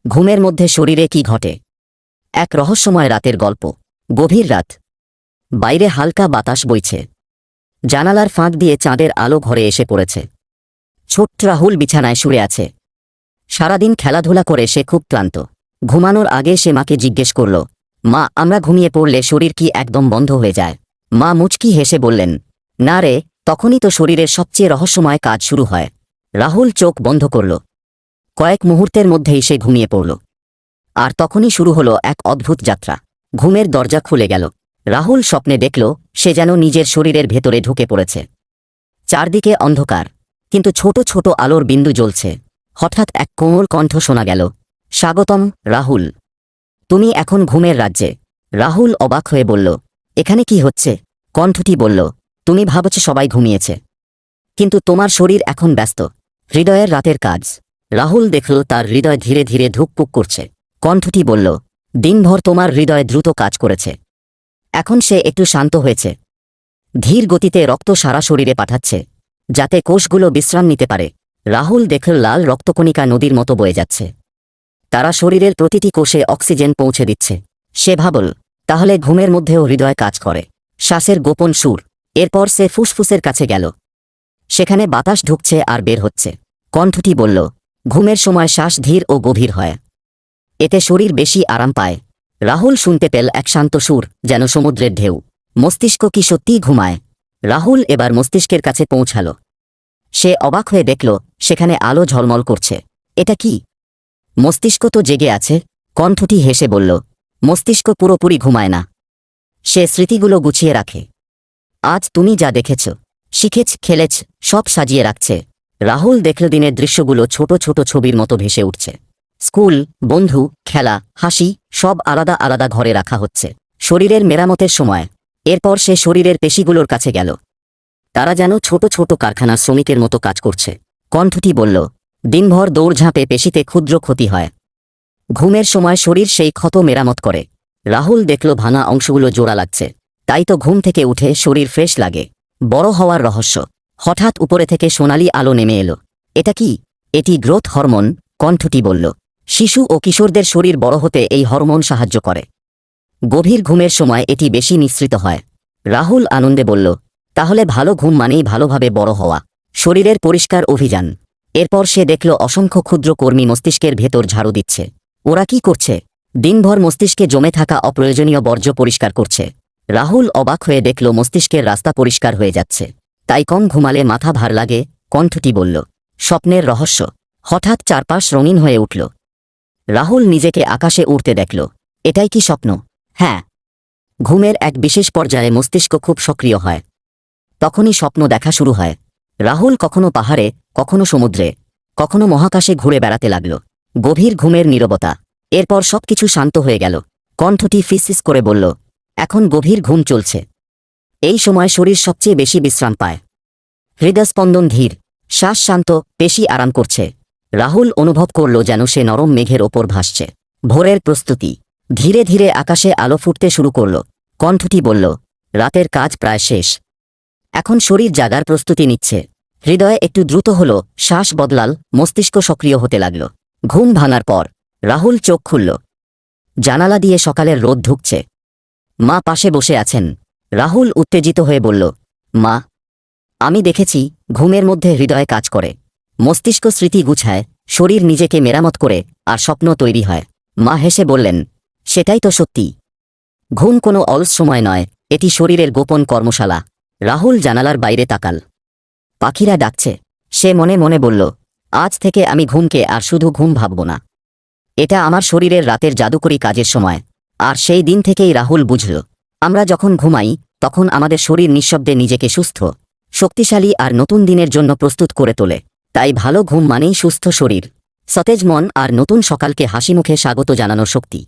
ঘুমের মধ্যে শরীরে কি ঘটে? এক রহস্যময় রাতের গল্প। গভীর রাত, বাইরে হালকা বাতাস বইছে, জানালার ফাঁক দিয়ে চাঁদের আলো ঘরে এসে পড়েছে। ছোট্ট রাহুল বিছানায় শুয়ে আছে। সারাদিন খেলাধুলা করে সে খুব ক্লান্ত। ঘুমানোর আগে সে মাকে জিজ্ঞেস করল, মা, আমরা ঘুমিয়ে পড়লে শরীর কি একদম বন্ধ হয়ে যায়? মা মুচকি হেসে বললেন, না রে, তখনই তো শরীরের সবচেয়ে রহস্যময় কাজ শুরু হয়। রাহুল চোখ বন্ধ করল। কয়েক মুহূর্তের মধ্যেই সে ঘুমিয়ে পড়ল। আর তখনই শুরু হলো এক অদ্ভুত যাত্রা। ঘুমের দরজা খুলে গেল। রাহুল স্বপ্নে দেখল সে যেন নিজের শরীরের ভেতরে ঢুকে পড়েছে। চারদিকে অন্ধকার, কিন্তু ছোট ছোট আলোর বিন্দু জ্বলছে। হঠাৎ এক কোমল কণ্ঠ শোনা গেল, স্বাগতম রাহুল, তুমি এখন ঘুমের রাজ্যে। রাহুল অবাক হয়ে বলল, এখানে কি হচ্ছে? কণ্ঠটি বলল, তুমি ভাবছ সবাই ঘুমিয়েছে, কিন্তু তোমার শরীর এখন ব্যস্ত। হৃদয়ের রাতের কাজ। রাহুল দেখল তার হৃদয় ধীরে ধীরে ধুকপুক করছে। কণ্ঠটি বলল, দিনভর তোমার হৃদয় দ্রুত কাজ করেছে, এখন সে একটু শান্ত হয়েছে। ধীর গতিতে রক্ত সারা শরীরে পাঠাচ্ছে, যাতে কোষগুলো বিশ্রাম নিতে পারে। রাহুল দেখল লাল রক্তকণিকা নদীর মতো বয়ে যাচ্ছে। তারা শরীরের প্রতিটি কোষে অক্সিজেন পৌঁছে দিচ্ছে। সে ভাবল, তাহলে ঘুমের মধ্যেও হৃদয় কাজ করে। শ্বাসের গোপন সুর। এরপর সে ফুসফুসের কাছে গেল। সেখানে বাতাস ঢুকছে আর বের হচ্ছে। কণ্ঠটি বলল, ঘুমের সময় শ্বাস ধীর ও গভীর হয়, এতে শরীর বেশি আরাম পায়। রাহুল শুনতে পেল এক শান্ত সুর, যেন সমুদ্রের ঢেউ। মস্তিষ্ক কি সত্যিই ঘুমায়? রাহুল এবার মস্তিষ্কের কাছে পৌঁছাল। সে অবাক হয়ে দেখল সেখানে আলো ঝলমল করছে। এটা কি? মস্তিষ্ক তো জেগে আছে। কণ্ঠটি হেসে বলল, মস্তিষ্ক পুরোপুরি ঘুমায় না, সে স্মৃতিগুলো গুছিয়ে রাখে। আজ তুমি যা দেখেছ, শিখেছ, খেলেছ, সব সাজিয়ে রাখছে। রাহুল দেখল দিনের দৃশ্যগুলো ছোট ছোট ছবির মতো ভেসে উঠছে। স্কুল, বন্ধু, খেলা, হাসি, সব আলাদা আলাদা ঘরে রাখা হচ্ছে। শরীরের মেরামতের সময়। এরপর সে শরীরের পেশিগুলোর কাছে গেল। তারা যেন ছোট ছোট কারখানার শ্রমিকের মতো কাজ করছে। কণ্ঠটি বলল, দিনভর দৌড়ঝাঁপে পেশিতে ক্ষুদ্র ক্ষতি হয়, ঘুমের সময় শরীর সেই ক্ষত মেরামত করে। রাহুল দেখল ভাঙা অংশগুলো জোড়া লাগছে। তাই তো ঘুম থেকে উঠে শরীর ফ্রেশ লাগে। বড় হওয়ার রহস্য। হঠাৎ উপরে থেকে সোনালি আলো নেমে এলো। এটা কি? এটি গ্রোথ হরমোন, কণ্ঠটি বলল। শিশু ও কিশোরদের শরীর বড় হতে এই হরমোন সাহায্য করে। গভীর ঘুমের সময় এটি বেশি নিঃসৃত হয়। রাহুল আনন্দে বলল, তাহলে ভালো ঘুম মানেই ভালোভাবে বড় হওয়া। শরীরের পরিষ্কার অভিযান। এরপর সে দেখল অসংখ্য ক্ষুদ্র কর্মী মস্তিষ্কের ভেতর ঝাড়ু দিচ্ছে। ওরা কি করছে? দিনভর মস্তিষ্কে জমে থাকা অপ্রয়োজনীয় বর্জ্য পরিষ্কার করছে। রাহুল অবাক হয়ে দেখল মস্তিষ্কের রাস্তা পরিষ্কার হয়ে যাচ্ছে। তাই কম ঘুমালে মাথা ভার লাগে, কণ্ঠটি বলল। স্বপ্নের রহস্য। হঠাৎ চারপাশ রঙিন হয়ে উঠল। রাহুল নিজেকে আকাশে উড়তে দেখল। এটাই কি স্বপ্ন? হ্যাঁ। ঘুমের এক বিশেষ পর্যায়ে মস্তিষ্ক খুব সক্রিয় হয়। তখনই স্বপ্ন দেখা শুরু হয়। রাহুল কখনো পাহাড়ে, কখনো সমুদ্রে, কখনো মহাকাশে ঘুরে বেড়াতে লাগল। গভীর ঘুমের নীরবতা। এরপর সবকিছু শান্ত হয়ে গেল। কণ্ঠটি ফিসফিস করে বলল, এখন গভীর ঘুম চলছে। এই সময় শরীর সবচেয়ে বেশি বিশ্রাম পায়। হৃদস্পন্দন ধীর, শ্বাস শান্ত, পেশি আরাম করছে। রাহুল অনুভব করল যেন সে নরম মেঘের ওপর ভাসছে। ভোরের প্রস্তুতি। ধীরে ধীরে আকাশে আলো ফুটতে শুরু করল। কণ্ঠটি বলল, রাতের কাজ প্রায় শেষ, এখন শরীর জাগার প্রস্তুতি নিচ্ছে। হৃদয় একটু দ্রুত হল, শ্বাস বদলাল, মস্তিষ্ক সক্রিয় হতে লাগল। ঘুম ভাঙার পর রাহুল চোখ খুলল। জানালা দিয়ে সকালের রোদ ঢুকছে। মা পাশে বসে আছেন। রাহুল উত্তেজিত হয়ে বলল, মা, আমি দেখেছি ঘুমের মধ্যে হৃদয় কাজ করে, মস্তিষ্ক স্মৃতি গুছায়, শরীর নিজেকে মেরামত করে, আর স্বপ্ন তৈরি হয়। মা হেসে বললেন, সেটাই তো সত্যি। ঘুম কোনো অলস সময় নয়, এটি শরীরের গোপন কর্মশালা। রাহুল জানালার বাইরে তাকাল। পাখিরা ডাকছে। সে মনে মনে বলল, আজ থেকে আমি ঘুমকে আর শুধু ঘুম ভাবব না, এটা আমার শরীরের রাতের জাদুকরী কাজের সময়। আর সেই দিন থেকেই রাহুল বুঝল, আমরা যখন ঘুমাই তখন আমাদের শরীর নিঃশব্দে নিজেকে সুস্থ, শক্তিশালী আর নতুন দিনের জন্য প্রস্তুত করে তোলে। তাই ভালো ঘুম মানেই সুস্থ শরীর, সতেজ মন আর নতুন সকালকে হাসিমুখে স্বাগত জানানোর শক্তি।